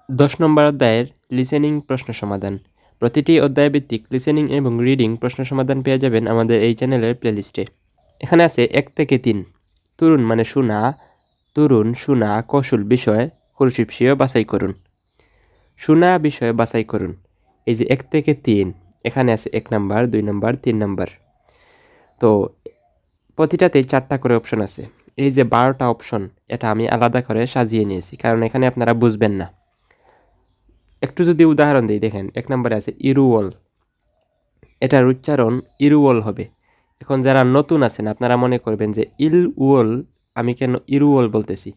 10 নম্বর অধ্যায়ের লিসেনিং প্রশ্ন সমাধান। প্রতিটি অধ্যায়ভিত্তিক লিসেনিং এবং রিডিং প্রশ্ন সমাধান পেয়ে যাবেন আমাদের এই চ্যানেলের প্লেলিস্টে। এখানে আছে 1 থেকে 3। তরুণ মানে শোনা, তরুণ, শোনা, কৌশল, বিষয়, কুরুশিপসীয় বাছাই করুন। শোনা বিষয় বাছাই করুন। এই যে 1 থেকে 3, এখানে আছে 1 নাম্বার, 2 নাম্বার, 3 নাম্বার। তো প্রতিটাতেই 4টা করে অপশন আছে। এই যে 12টা অপশন, এটা আমি আলাদা করে সাজিয়ে নিয়েছি, কারণ এখানে আপনারা বুঝবেন না। একটু যদি উদাহরণ দিই, দেখেন 1 নম্বরে আছে ইরুওল। এটার উচ্চারণ ইরুওল হবে। এখন যারা নতুন আছেন আপনারা মনে করবেন যে ইলউল, আমি কেন ইরুওল বলতেছি।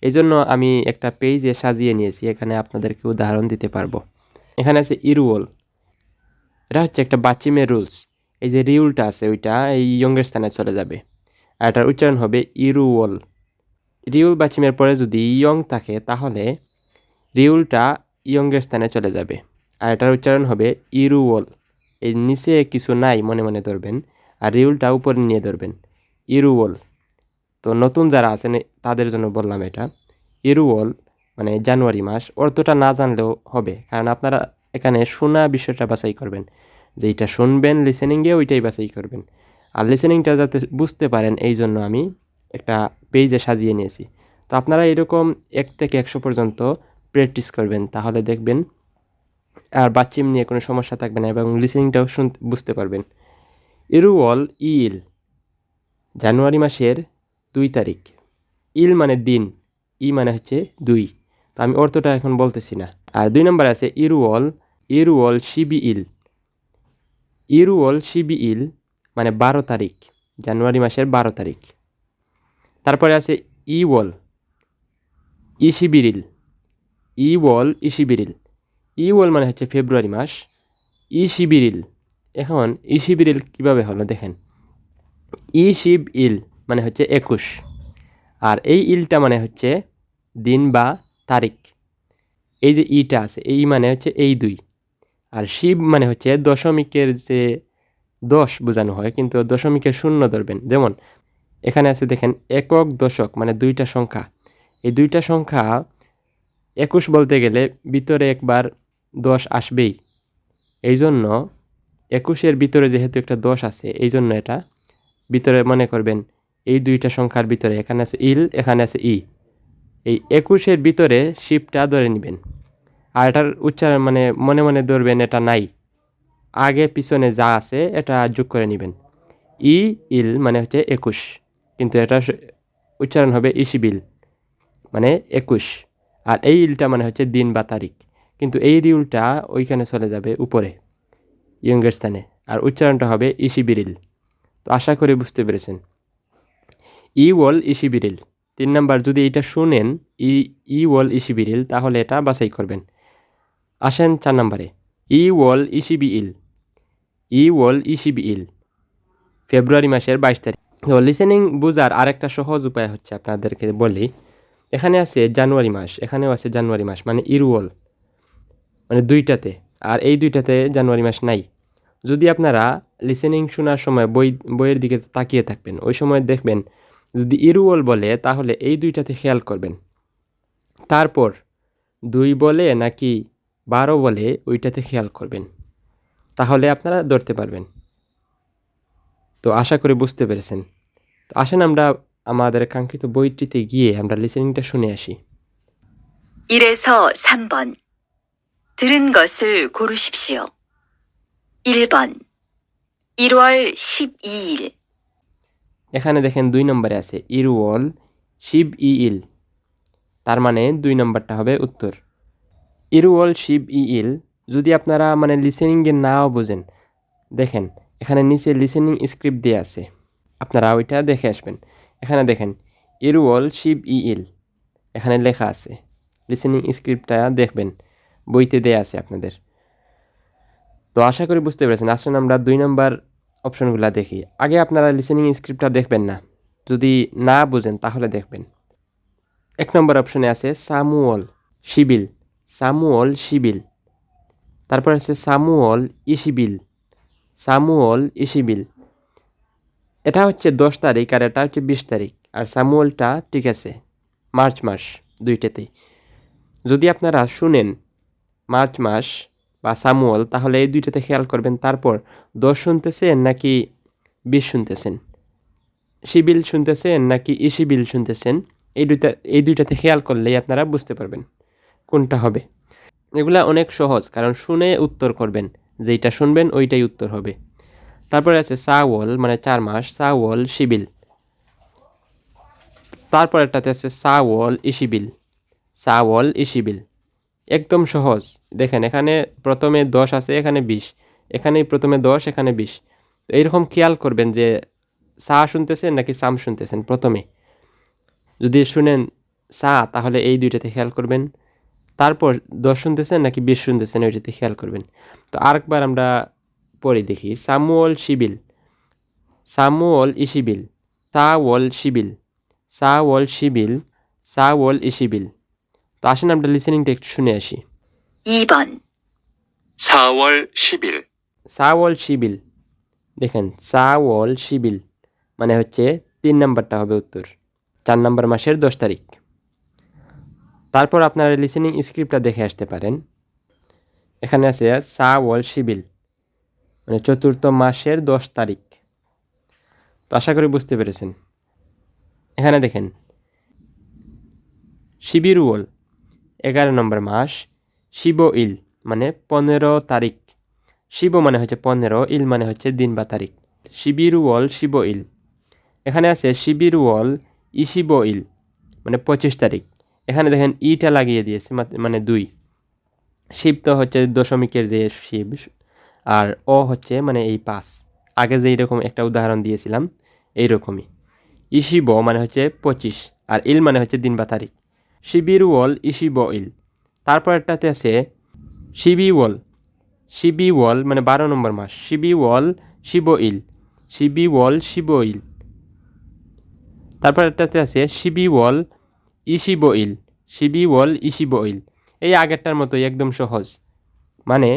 এই জন্য আমি একটা পেজে সাজিয়ে নিয়েছি, এখানে আপনাদেরকে উদাহরণ দিতে পারবো। এখানে আছে ইরুওল। এটা হচ্ছে একটা বাচিমের রুলস। এই যে রিউলটা আছে ওইটা এই ইয়ংয়ের স্থানে চলে যাবে, আর এটার উচ্চারণ হবে ইরুওল। রিউল বাচিমের পরে যদি ইয়ং থাকে তাহলে রিউলটা ইয়ংয়ের স্থানে চলে যাবে, আর এটার উচ্চারণ হবে ইরুওল। এই নিচে কিছু নাই মনে মনে ধরবেন, আর রিউলটা উপরে নিয়ে ধরবেন, ইরুওল। তো নতুন যারা আছেন তাদের জন্য বললাম এটা। ইরুওল মানে জানুয়ারি মাস, অর্থটা না জানলেও হবে, কারণ আপনারা এখানে শোনা বিষয়টা বাছাই করবেন, যে এইটা শুনবেন লিসেনিংয়ে ওইটাই বাছাই করবেন। আর লিসেনিংটা যাতে বুঝতে পারেন এই জন্য আমি একটা পেজে সাজিয়ে নিয়েছি। তো আপনারা এরকম 1 থেকে 100 পর্যন্ত প্র্যাকটিস করবেন, তাহলে দেখবেন আর বাচ্চিম নিয়ে কোনো সমস্যা থাকবে না এবং লিসেনিংটাও বুঝতে পারবেন। ইরুওল ইল, জানুয়ারি মাসের 2 তারিখ। ইল মানে দিন, ই মানে হচ্ছে 2। তো আমি অর্থটা এখন বলতেছি না। আর 2 নম্বরে আছে ইরুওল, ইরুওল শিবি ইল। ইরুওল শিবি ইল মানে 12 তারিখ, জানুয়ারি মাসের 12 তারিখ। তারপরে আছে ইওল ইশিবিরিল, ইওল ইশিবিরিল। ইওল মানে হচ্ছে ফেব্রুয়ারি মাস, ইশিবিরিল। এখন ইশিবিরিল কিভাবে হলো দেখেন, ইশিব ইল মানে হচ্ছে 21, আর এই ইলটা মানে হচ্ছে দিন বা তারিখ। এই যে ইটা আছে, এই মানে হচ্ছে এই 2, আর শিব মানে হচ্ছে দশমিকের যে 10 বোঝানো হয়, কিন্তু দশমিকের শূন্য ধরবেন। যেমন এখানে আছে দেখেন একক দশক মানে 2টা সংখ্যা। এই 2টা সংখ্যা 21 বলতে গেলে ভিতরে একবার 10 আসবেই। এই জন্য 21-এর ভিতরে যেহেতু একটা 10 আছে, এই জন্য এটা ভিতরে মনে করবেন এই 2টা সংখ্যার ভিতরে, এখানে আছে ইল, এখানে আছে ই। এই 21-এর ভিতরে শিবটা ধরে নেবেন, আর এটার উচ্চারণ মানে মনে মনে ধরবেন এটা নাই, আগে পিছনে যা আছে এটা যোগ করে নেবেন। ই ইল মানে হচ্ছে 21, কিন্তু এটা উচ্চারণ হবে ইসিবিল মানে 21, আর এই ইলটা মানে হচ্ছে দিন বা তারিখ, কিন্তু এই রিউলটা ওইখানে চলে যাবে উপরে ইয়ংয়ের স্থানে, আর উচ্চারণটা হবে ইসিবিরিল। তো আশা করি বুঝতে পেরেছেন। ইওল ইসিবিরিল 3 নাম্বার। যদি এটা শুনেন ইওল ইসিবিরিল তাহলে এটা বাছাই করবেন। আসেন 4 নাম্বারে, ইওল ইসিবি ইল, ইওল ইসিবি ইল ফেব্রুয়ারি মাসের 22 তারিখ। তো লিসেনিং বোঝার আরেকটা সহজ উপায় হচ্ছে আপনাদেরকে বলি। এখানে আছে জানুয়ারি মাস, এখানেও আছে জানুয়ারি মাস মানে ইরুওল মানে 2টাতে, আর এই 2টাতে জানুয়ারি মাস নাই। যদি আপনারা লিসেনিং শোনার সময় বইয়ের দিকে তাকিয়ে থাকবেন, ওই সময় দেখবেন যদি ইরুওল বলে তাহলে এই 2টাতে খেয়াল করবেন, তারপর 2 বলে নাকি 12 বলে ওইটাতে খেয়াল করবেন, তাহলে আপনারা ধরতে পারবেন। তো আশা করি বুঝতে পেরেছেন। তো আসেন আমরা আমাদের কাঙ্ক্ষিত বইটিতে গিয়ে আমরা লিসেনিংটা শুনে আসি। 1에서 3번. 들은 것을 고르십시오. 1번. 1월 12일. এখানে দেখেন 2 নম্বরে আছে ইরুওল শিব ই ইল, তার মানে 2 নম্বরটা হবে উত্তর। ইরুওল শিব ই ইল যদি আপনারা মানে লিসেনিংয়ে নাও বোঝেন, দেখেন এখানে নিচে লিসেনিং স্ক্রিপ্ট দিয়ে আছে, আপনারা ওইটা দেখে আসবেন। এখানে দেখেন ইরুওল শিব ই ইল এখানে লেখা আছে, লিসেনিং স্ক্রিপ্টটা দেখবেন, বইতে দেয়া আছে আপনাদের। তো আশা করি বুঝতে পেরেছেন। আসলে আমরা 2 নম্বর অপশনগুলো দেখি। আগে আপনারা লিসেনিং স্ক্রিপ্টটা দেখবেন না, যদি না বুঝেন তাহলে দেখবেন। 1 নম্বর অপশনে আছে সামুওল শিবিল, সামুওল শিবিল। তারপর আছে সামুওল ইসিবিল, সামুওল ইসিবিল। এটা হচ্ছে 10 তারিখ আর এটা হচ্ছে 20 তারিখ, আর সামুওলটা ঠিক আছে মার্চ মাস 2টাতেই। যদি আপনারা শুনেন মার্চ মাস বা সামুয়েল, তাহলে এই দুইটাতে খেয়াল করবেন। তারপর 10 শুনতেছেন নাকি 20 শুনতেছেন, সিবিল শুনতেছেন নাকি ইসিবিল শুনতেছেন, এই দুইটাতে খেয়াল করলেই আপনারা বুঝতে পারবেন কোনটা হবে। এগুলা অনেক সহজ, কারণ শুনে উত্তর করবেন, যেইটা শুনবেন ওইটাই উত্তর হবে। তারপরে আছে সাওয়াল মানে 4 মাস, সাওয়াল সিবিল। তারপর একটাতে আছে সাওয়াল ইসিবিল, সাওয়াল ইসিবিল। একদম সহজ। দেখেন এখানে প্রথমে 10 আছে, এখানে 20, এখানে প্রথমে 10 এখানে 20। তো এইরকম খেয়াল করবেন যে সা শুনতেছেন নাকি সাম শুনতেছেন। প্রথমে যদি শুনেন সা, তাহলে এই দুইটাতে খেয়াল করবেন। তারপর 10 শুনতেছেন নাকি 20 শুনতেছেন ওইটাতে খেয়াল করবেন। তো আরেকবার আমরা পড়ি দেখি। সামুয়েল সিবিল, সামুয়েল ইসিবিল, সাওয়াল সিবিল, সাওয়াল সিবিল, সাওয়াল ইসিবিল। তো আসেন আমরা লিসেনিংটা একটু শুনে আসি। 2번, 4월 10일, সাওয়াল সিবিল। দেখেন সাওয়াল সিবিল মানে হচ্ছে 3 নাম্বারটা হবে উত্তর, 4 নাম্বার মাসের 10 তারিখ। তারপর আপনারা লিসেনিং স্ক্রিপ্টটা দেখে আসতে পারেন। এখানে আছে সাওয়াল সিবিল মানে 4th মাসের 10 তারিখ। তো আশা করি বুঝতে পেরেছেন। এখানে দেখেন শিবিরুল 11 নম্বর মাস, শিব ইল মানে 15 তারিখ। শিব মানে হচ্ছে 15, ইল মানে হচ্ছে দিন বা তারিখ। শিবিরুল শিব ইল। এখানে আছে শিবিরুল ইসিব ইল মানে 25 তারিখ। এখানে দেখেন ইটা লাগিয়ে দিয়েছে মানে 2। শিব তো হচ্ছে দশমিকের যে শিব, আর ও হচ্ছে মানে এই 5। আগে যে এইরকম একটা উদাহরণ দিয়েছিলাম এইরকমই। ইসিব মানে হচ্ছে 25, আর ইল মানে হচ্ছে দিন বা তারিখ। শিবিরুল ইসিব ইল। তারপর একটাতে আছে শিবিওল, শিবিওল মানে 12 নম্বর মাস, শিবিওল শিব ইল, শিবিওল শিব ইল। তারপর একটাতে আছে শিবিওল ইসিব ইল, শিবিওল ইসিব ইল। এই আগেরটার মতোই একদম সহজ, মানে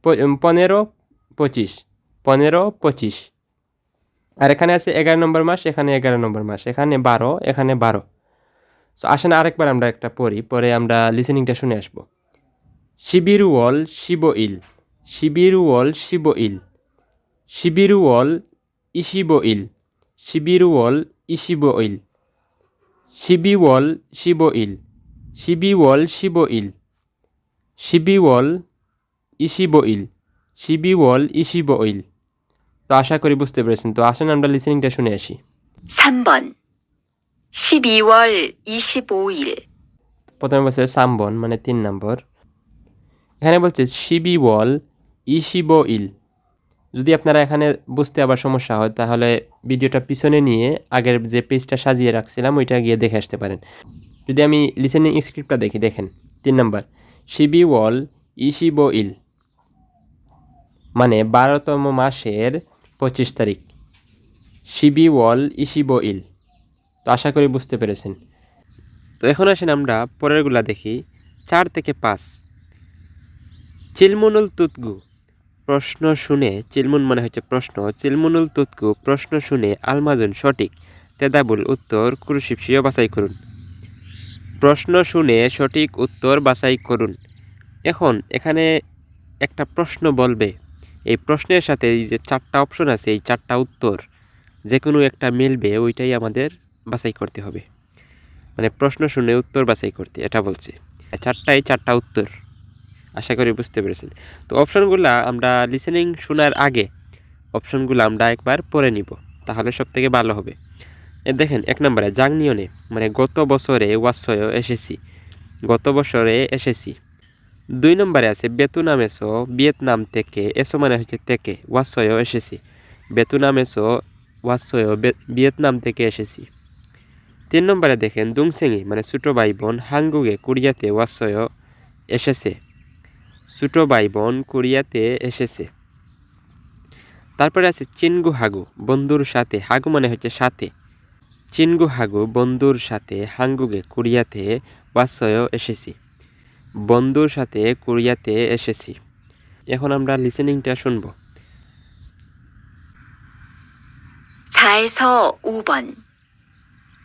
15 25, 15 25। আর এখানে আছে 11 নম্বর মাস, এখানে 11 নম্বর মাস, এখানে 12, এখানে 12। তো আসেন আরেকবার আমরা একটা পড়ি, পরে আমরা লিসেনিংটা শুনে আসবো। শিবিরুল শিব ইল, শিবিরুল শিব ইল, শিবিরুল ইসিব ইল, শিবিরুল ইসিব ইল, শিবিওল শিব ইল, শিবিওল শিব ইল, শিবিওল ইসিব ইল, শিবিওল ইসিব ইল। তো আশা করি বুঝতে পেরেছেন। তো আসেন আমরা লিসেনিংটা শুনে আসি। 3번, 12월 25일, প্রথমে বলছে সামবন মানে 3 নম্বর। এখানে বলছে শিবিওল ইসিব ইল। যদি আপনারা এখানে বুঝতে আবার সমস্যা হয়, তাহলে ভিডিওটা পিছনে নিয়ে আগের যে পেজটা সাজিয়ে রাখছিলাম ওইটা গিয়ে দেখে আসতে পারেন। যদি আমি লিসেনিং স্ক্রিপ্টটা দেখি, দেখেন 3 নাম্বার শিবিওল ইসিব ইল মানে 12তম মাসের 25 তারিখ, শিবিওল ইসিব ইল। তো আশা করি বুঝতে পেরেছেন। তো এখন আসেন আমরা পরেরগুলা দেখি। 4 থেকে 5। চিলমুনুল তুতগু প্রশ্ন শুনে, চিলমুন মানে হচ্ছে প্রশ্ন, চিলমুনুল তুতগু প্রশ্ন শুনে আলমাজুন সঠিক, তেদাবুল উত্তর কুরুশিপসিও বাছাই করুন। প্রশ্ন শুনে সঠিক উত্তর বাছাই করুন। এখন এখানে একটা প্রশ্ন বলবে, এই প্রশ্নের সাথে এই যে 4টা অপশন আছে, এই 4টা উত্তর যে কোনো একটা মিলবে, ওইটাই আমাদের বাছাই করতে হবে। মানে প্রশ্ন শুনে উত্তর বাছাই করতে, এটা বলছে। 4টা উত্তর। আশা করি বুঝতে পেরেছেন। তো অপশনগুলো আমরা লিসেনিং শোনার আগে অপশনগুলো আমরা একবার পড়ে নিব, তাহলে সব থেকে ভালো হবে। দেখেন 1 নম্বরে জাংনিয়নে মানে গত বছরে ওয়াসয় এসেছি, গত বছরে এসেছি। 2 নম্বরে আছে বেতুনাম এসো, ভিয়েতনাম থেকে, এসো মানে হচ্ছে থেকে, ওয়াসয় এসেছি, বেতুনাম এসো ওয়াসয় ভিয়েতনাম থেকে এসেছি। 3 নম্বরে দেখেন দুংসেঙি মানে ছোট ভাই বোন, হাঙ্গুগে কোরিয়াতে ওয়াসয় এসেছে, ছোট ভাই বোন কোরিয়াতে এসেছে। তারপরে আছে চিনগু হাগু বন্ধুর সাথে, হাগু মানে হচ্ছে সাথে, চিনগু হাগু বন্ধুর সাথে, হাঙ্গুগে কোরিয়াতে ওয়াসয় এসেছি, বন্ধুর সাথে কোরিয়াতে এসেছি। এখন আমরা লিসেনিংটা শুনব। 4에서 5번.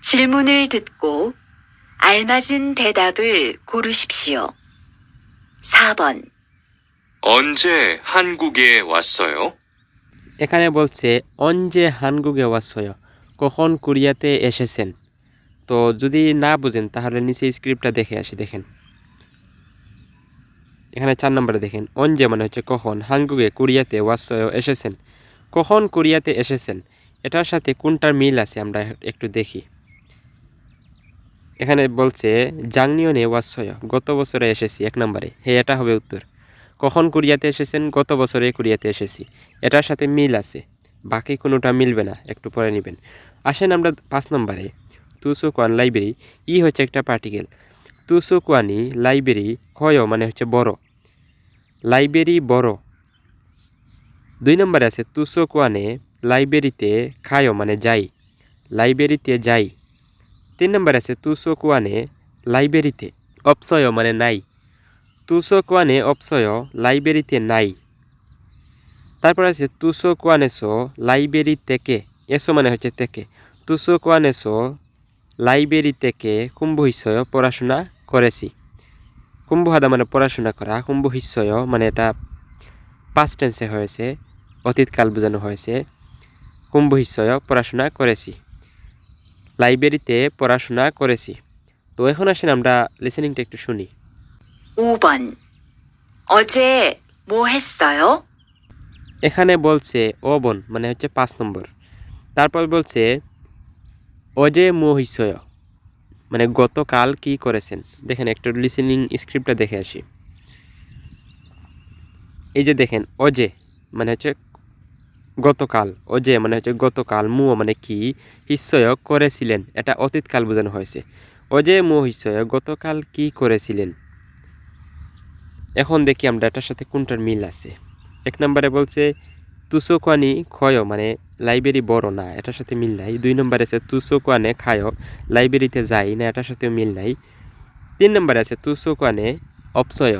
질문을 듣고 알맞은 대답을 고르십시오. 4번, 언제 한국에 왔어요? এখানে বলছে 언제 한국에 왔어요? কখন কোরিয়াতে এসেছেন? তো যদি না বুঝেন তাহলে নিচে স্ক্রিপ্টটা দেখে আসি দেখেন। এখানে 4 নম্বরে দেখেন 언제 মানে হচ্ছে কখন, 한국에 কোরিয়াতে 왔어요 এসেছেন। কখন কোরিয়াতে এসেছেন এটার সাথে কোনটার মিল আছে আমরা একটু দেখি। এখানে বলছে 작년에 왔어요 গত বছরে এসেছি 1 নম্বরে। হ্যাঁ এটা হবে উত্তর। কখন কোরিয়াতে এসেছেন? গত বছরে কোরিয়াতে এসেছি। এটার সাথে মিল আছে। বাকি কোনোটা মিলবে না, একটু পরে নেবেন। আসেন আমরা 5 নম্বরে তুসুকোয়ান লাইব্রেরি। ই হচ্ছে একটা পার্টিকেল। তুসুকোয়ানি লাইব্রেরি খয় মানে হচ্ছে বড়, লাইব্রেরি বড়। 2 নম্বরে আছে তুসুকোয়ানে লাইব্রেরিতে খায় মানে যাই, লাইব্রেরিতে যাই। 3 নম্বরে আছে তুসুকোয়ানে লাইব্রেরিতে অপসয় মানে নাই, তুসোকোয়ানে অপসয় লাইব্রেরিতে নাই। তারপর আছে তুসোকোয়ানেসো লাইব্রেরি থেকে, এসো মানে হচ্ছে থেকে। তুসোকোয়ানেসো লাইব্রেরি থেকে কুম্ভহিসয় পড়াশোনা করেছি। কুম্ভহাদা মানে পড়াশোনা করা, কুম্ভহিসয় মানে এটা পাস্ট টেন্সে হয়েছে, অতীতকাল বোঝানো হয়েছে। কুম্ভহিসয় পড়াশোনা করেছি, লাইব্রেরিতে পড়াশোনা করেছি। তো এখন আসেন আমরা লিসেনিংটা একটু শুনি। 5번, 어제 뭐 했어요? এখানে বলছে অবন মানে হচ্ছে 5 নম্বর। তারপর বলছে অজে মোহিসয় মানে গতকাল কি করেছেন। দেখেন একটু লিসেনিং স্ক্রিপ্টটা দেখে আসি। এই যে দেখেন অজে মানে হচ্ছে গতকাল, অজে মানে হচ্ছে গতকাল, মু মানে কি, হিসয় করেছিলেন এটা অতীতকাল বোঝানো হয়েছে। অজে মোহিসয় গতকাল কি করেছিলেন। এখন দেখি আমরা এটার সাথে কোনটার মিল আছে। 1 নম্বরে বলছে তুসোকানি খয় মানে লাইব্রেরি বড় না, এটার সাথে মিল নাই। 2 নম্বরে আছে তুসোকানে খায় লাইব্রেরিতে যাই না, এটার সাথেও মিল নাই। 3 নম্বরে আছে তুসোকানে অপসয়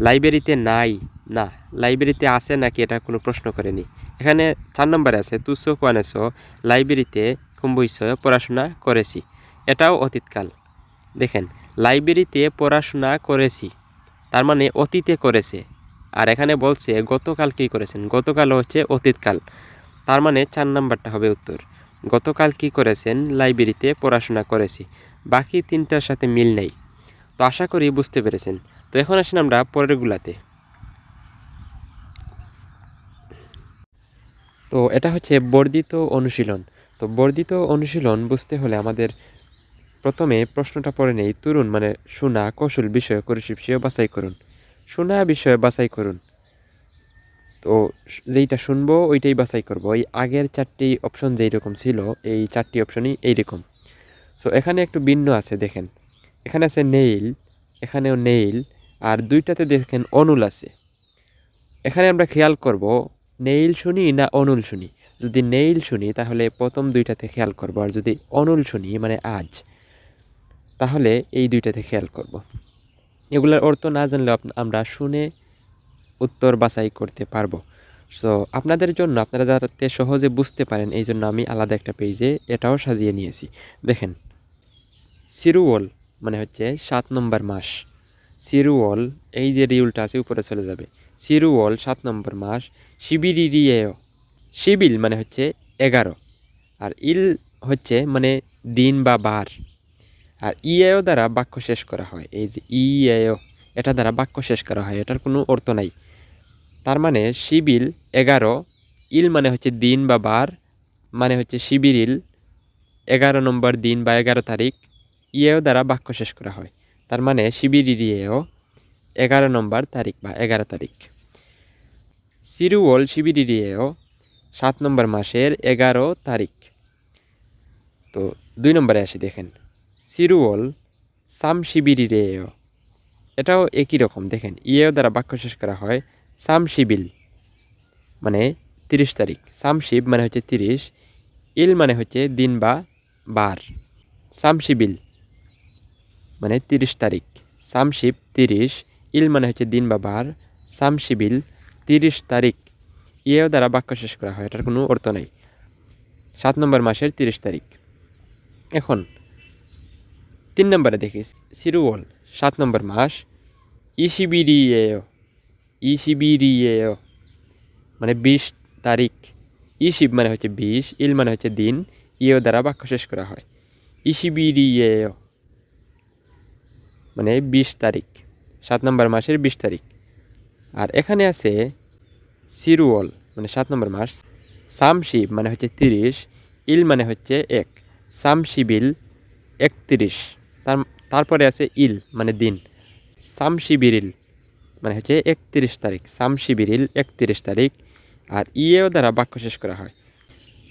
লাইব্রেরিতে নাই না, লাইব্রেরিতে আছে নাকি এটা কোনো প্রশ্ন করেনি। এখানে 4 নম্বরে আছে তুসোকানেস লাইব্রেরিতে কুম্ভইসয় পড়াশোনা করেছি, এটাও অতীতকাল। দেখেন লাইব্রেরিতে পড়াশোনা করেছি তার মানে অতীতে করেছে, আর এখানে বলছে গতকাল কি করেছেন, গতকাল হচ্ছে অতীতকাল। তার মানে 4 নাম্বারটা হবে উত্তর। গতকাল কি করেছেন, লাইব্রেরিতে পড়াশোনা করেছি। বাকি 3টার সাথে মিল নেই। তো আশা করি বুঝতে পেরেছেন। তো এখন আসেন আমরা পরেরগুলাতে। তো এটা হচ্ছে বর্ধিত অনুশীলন। তো বর্ধিত অনুশীলন বুঝতে হলে আমাদের প্রথমে প্রশ্নটা পড়ে নেই। তরুণ মানে শোনা, কৌশল বিষয় বিষয় বাছাই করুন। শোনা বিষয় বাছাই করুন। তো যেইটা শুনবো ওইটাই বাছাই করব। এই আগের 4টি অপশন যেই রকম ছিল এই 4টি অপশনই এইরকম। সো এখানে একটু ভিন্ন আছে দেখেন। এখানে আছে নেইল, এখানেও নেইল, আর 2টাতে দেখেন অনুল আছে। এখানে আমরা খেয়াল করব নেইল শুনি না অনুল শুনি। যদি নেইল শুনি তাহলে প্রথম 2টাতে খেয়াল করব, আর যদি অনুল শুনি মানে আজ, তাহলে এই 2টাতে খেয়াল করব। এগুলোর অর্থ না জানলেও আমরা শুনে উত্তর বাছাই করতে পারবো। সো আপনাদের জন্য, আপনারা যাতে সহজে বুঝতে পারেন এই জন্য আমি আলাদা একটা পেজে এটাও সাজিয়ে নিয়েছি। দেখেন সিরুওল মানে হচ্ছে 7 নম্বর মাস। সিরুওল এই যে রিউলটা আছে উপরে চলে যাবে। সিরুওল 7 নম্বর মাস। শিবিরিরিয়েও, শিবিল মানে হচ্ছে 11, আর ইল হচ্ছে মানে দিন বা বার, আর ইয়েও দ্বারা বাক্য শেষ করা হয়। এই যে ইয়েও এটা দ্বারা বাক্য শেষ করা হয়, এটার কোনো অর্থ নাই। তার মানে শিবিল 11, ইল মানে হচ্ছে দিন বা বার, মানে হচ্ছে শিবিরিল 11 নম্বর দিন বা 11 তারিখ, ইয়েও দ্বারা বাক্য শেষ করা হয়। তার মানে শিবিরিরিয়েও 11 নম্বর তারিখ বা 11 তারিখ। সিরুওল শিবিরিরিয়েও 7 নম্বর মাসের 11 তারিখ। তো 2 নম্বরে আসি দেখেন সিরুওল সাম শিবিরিরেও, এটাও একই রকম। দেখেন ইয়েও দ্বারা বাক্য শেষ করা হয়। সাম শিবিল মানে 30 তারিখ, সামশিব মানে হচ্ছে 30, ইল মানে হচ্ছে দিন বা বার। সামশিবিল মানে 30 তারিখ, সামশিব 30, ইল মানে হচ্ছে দিন বা বার, সামশিবিল 30 তারিখ। ইয়েও দ্বারা বাক্য শেষ করা হয়, এটার কোনো অর্থ নাই। 7 নম্বর মাসের 30 তারিখ। এখন 3 নম্বরে দেখি সিরুওল 7 নম্বর মাস ইশিবিরিয়েও ইশিবিরিয়েও মানে 20 তারিখ। ইশিব মানে হচ্ছে 20, ইল মানে হচ্ছে দিন, ইয়েও দ্বারা বাক্য শেষ করা হয়। ইশিবিরিয়েও মানে 20 তারিখ, 7 নম্বর মাসের 20 তারিখ। আর এখানে আছে সিরুওল মানে 7 নম্বর মাস। সামশিব মানে হচ্ছে 30, ইল মানে হচ্ছে 1, সামশিবিল 31। তারপরে আছে ইল মানে দিন, সামশিবিরিল মানে হচ্ছে 31 তারিখ, সামশিবিরিল 31 তারিখ। আর ইয়েও দ্বারা বাক্য শেষ করা হয়।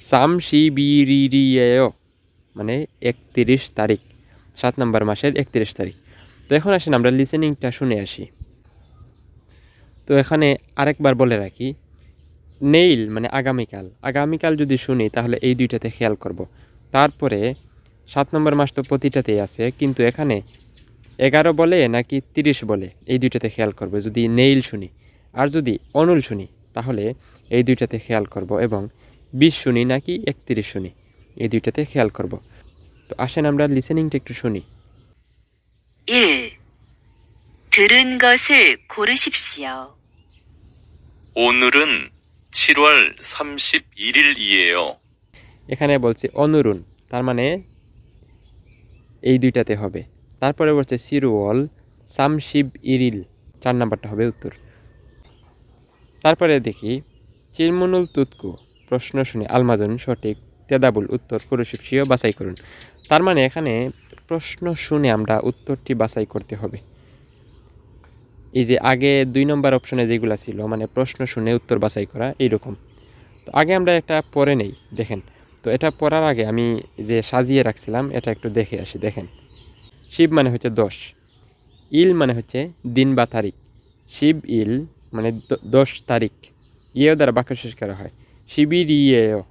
সামশিবিরিয়েও মানে 31 তারিখ, 7 নম্বর মাসের 31 তারিখ। তো এখন আসেন আমরা লিসেনিংটা শুনে আসি। তো এখানে আরেকবার বলে রাখি, নেইল মানে আগামীকাল, আগামীকাল যদি শুনি তাহলে এই দুইটাতে খেয়াল করব। তারপরে 7 নম্বর মাস তো প্রতিটাতেই আছে, কিন্তু এখানে 11 বলে নাকি 30 বলে এই দুইটাতে খেয়াল করব যদি নেইল শুনি। আর যদি অনুল শুনি তাহলে এই দুইটাতে খেয়াল করব, এবং 20 শুনি নাকি 31 শুনি এই দুইটাতে খেয়াল করব। তো আসেন আমরা লিসেনিংটা একটু শুনি। 1. 들은 것을 고르십시오. 오늘은 7월 31일이에요. এখানে বলছে অনুরুন, তার মানে এই দুইটাতে হবে। তারপরে বলছে সিরুওল সামশিব ইরিল, 4 নাম্বারটা হবে উত্তর। তারপরে দেখি চিরমুনুল তুতকু, প্রশ্ন শুনে আলমাদুন সঠিক, তেদাবুল উত্তর, কুরুশিপসিও বাছাই করুন। তার মানে এখানে প্রশ্ন শুনে আমরা উত্তরটি বাছাই করতে হবে। এই যে আগে 2 নম্বর অপশনে যেগুলো ছিল মানে প্রশ্ন শুনে উত্তর বাছাই করা এইরকম। তো আগে আমরা একটা পড়ে নেই, দেখেন। তো এটা পড়ার আগে আমি যে সাজিয়ে রাখছিলাম এটা একটু দেখে আসি। দেখেন, শিব মানে হচ্ছে 10, ইল মানে হচ্ছে দিন বা তারিখ, শিব ইল মানে 10 তারিখ, ইয়েও দ্বারা বাক্য শেষ করা হয়। শিবির ইয়েও,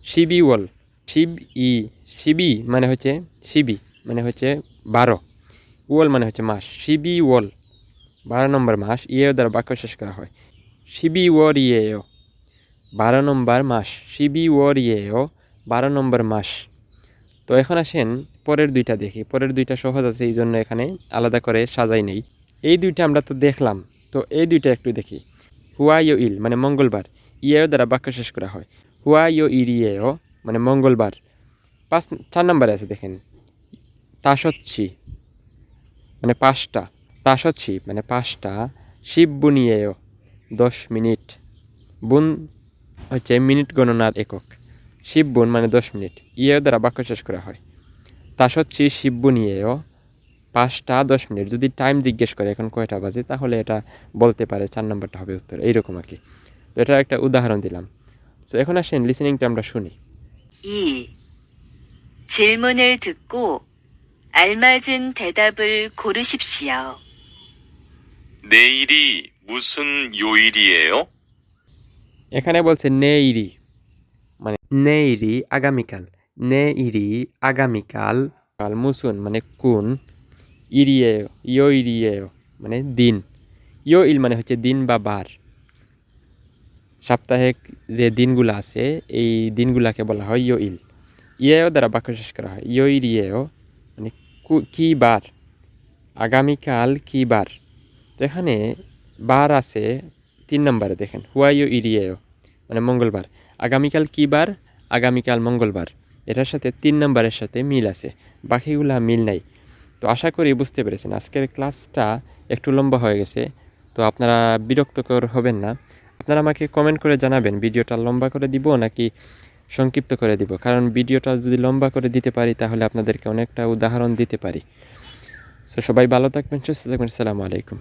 শিবিওল, শিব ই, শিবি মানে হচ্ছে শিবি মানে হচ্ছে 12, ওল মানে হচ্ছে মাস, শিবি ওল 12 নম্বর মাস, ইয়েও দ্বারা বাক্য শেষ করা হয়। শিবি ওর ইয়েও 12 নম্বর মাস, শিবি ওর ইয়েও 12 নম্বর মাস। তো এখন আসেন পরের দুইটা দেখি। পরের দুইটা সহজ আছে, এই জন্য এখানে আলাদা করে সাজাই নেই। এই দুইটা আমরা তো দেখলাম, তো এই দুইটা একটু দেখি। হুয়া ইয়ো ইল মানে মঙ্গলবার, ইয়েও দ্বারা বাক্য শেষ করা হয়। হুয়া ইয়ো ইরিয়েও মানে মঙ্গলবার। 4 নম্বরে আছে দেখেন, তাসচ্ছি মানে 5টা, তাসচ্ছি মানে 5টা, শিব বুনিয়েও 10 মিনিট, বুন হচ্ছে মিনিট গণনার একক, শিব বুন মানে 10 মিনিট, ইয়েও দ্বারা বাক্য শেষ করা হয়। তাসচ্ছি শিব বুনিয়েও 5টা 10 মিনিট। যদি টাইম জিজ্ঞেস করে এখন কয়টা বাজে তাহলে এটা বলতে পারে, 4 নম্বরটা হবে উত্তর, এইরকম আর কি। তো এটা একটা উদাহরণ দিলাম। তো এখন আসেন লিসেনিংটা আমরা শুনি। 2. 질문을 듣고 알맞은 대답을 고르십시오. 내일이 무슨 요일이에요? এখানে বলছে নেইরি মানে নেইরি আগামীকাল, নেইরি আগামীকাল, কাল মুসুন মানে কোন, ইরিয়েও ইয়ো ইরিয়েও মানে দিন, ইয়ো ইল মানে হচ্ছে দিন বা বার। সাপ্তাহিক যে দিনগুলো আছে এই দিনগুলাকে বলা হয় ইয়ো ইল, ইয়েও দ্বারা বাক্য শেষ করা হয়। ইয়ো ইরিয়েও মানে কি বার, আগামীকাল কি বার। তো এখানে বার আছে 3 নম্বরে দেখেন, হুয়াইও ইরিয়েও মানে মঙ্গলবার। আগামীকাল কি বার, আগামীকাল মঙ্গলবার। এটার সাথে 3 নম্বরের সাথে মিল আছে, বাকিগুলা মিল নাই। তো আশা করি বুঝতে পেরেছেন। আজকের ক্লাসটা একটু লম্বা হয়ে গেছে, তো আপনারা বিরক্তকর হবেন না। আপনারা আমাকে কমেন্ট করে জানাবেন ভিডিওটা লম্বা করে দিব নাকি সংক্ষিপ্ত করে দিব, কারণ ভিডিওটা যদি লম্বা করে দিতে পারি তাহলে আপনাদেরকে অনেকটা উদাহরণ দিতে পারি। সো সবাই ভালো থাকবেন, সুস্থ থাকবেন। আসসালামু আলাইকুম।